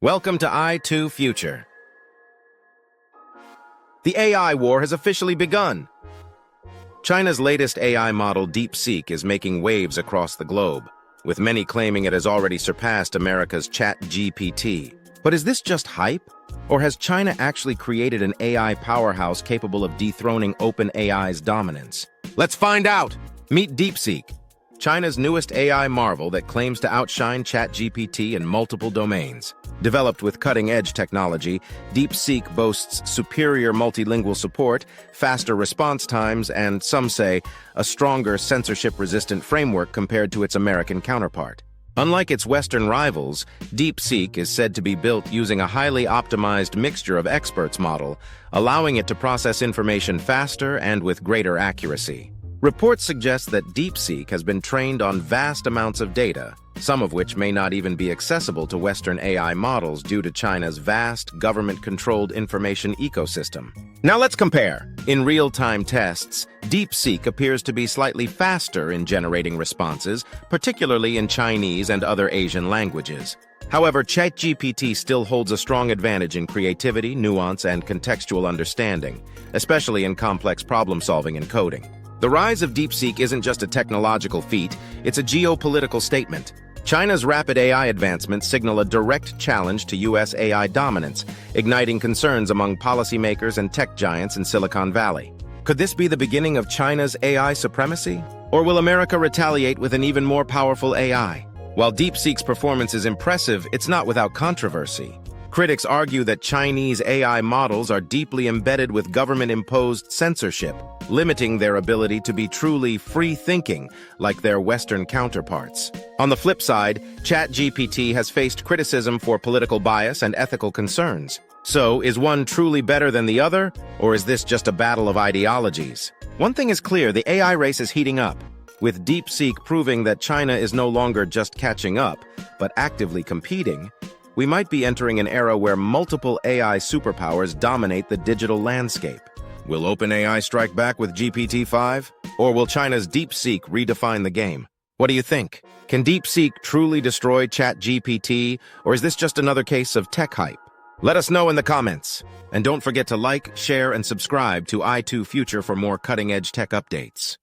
Welcome to Eye2Future. The AI war has officially begun. China's latest AI model, DeepSeek, is making waves across the globe, with many claiming it has already surpassed America's ChatGPT. But is this just hype? Or has China actually created an AI powerhouse capable of dethroning OpenAI's dominance? Let's find out! Meet DeepSeek, China's newest AI marvel that claims to outshine ChatGPT in multiple domains. Developed with cutting-edge technology, DeepSeek boasts superior multilingual support, faster response times, and, some say, a stronger censorship-resistant framework compared to its American counterpart. Unlike its Western rivals, DeepSeek is said to be built using a highly optimized mixture of experts model, allowing it to process information faster and with greater accuracy. Reports suggest that DeepSeek has been trained on vast amounts of data, some of which may not even be accessible to Western AI models due to China's vast, government-controlled information ecosystem. Now let's compare. In real-time tests, DeepSeek appears to be slightly faster in generating responses, particularly in Chinese and other Asian languages. However, ChatGPT still holds a strong advantage in creativity, nuance, and contextual understanding, especially in complex problem-solving and coding. The rise of DeepSeek isn't just a technological feat, it's a geopolitical statement. China's rapid AI advancements signal a direct challenge to U.S. AI dominance, igniting concerns among policymakers and tech giants in Silicon Valley. Could this be the beginning of China's AI supremacy? Or will America retaliate with an even more powerful AI? While DeepSeek's performance is impressive, it's not without controversy. Critics argue that Chinese AI models are deeply embedded with government-imposed censorship, limiting their ability to be truly free-thinking like their Western counterparts. On the flip side, ChatGPT has faced criticism for political bias and ethical concerns. So, is one truly better than the other, or is this just a battle of ideologies? One thing is clear, the AI race is heating up, with DeepSeek proving that China is no longer just catching up, but actively competing. We might be entering an era where multiple AI superpowers dominate the digital landscape. Will OpenAI strike back with GPT-5? Or will China's DeepSeek redefine the game? What do you think? Can DeepSeek truly destroy ChatGPT, or is this just another case of tech hype? Let us know in the comments. And don't forget to like, share, and subscribe to Eye2Future for more cutting-edge tech updates.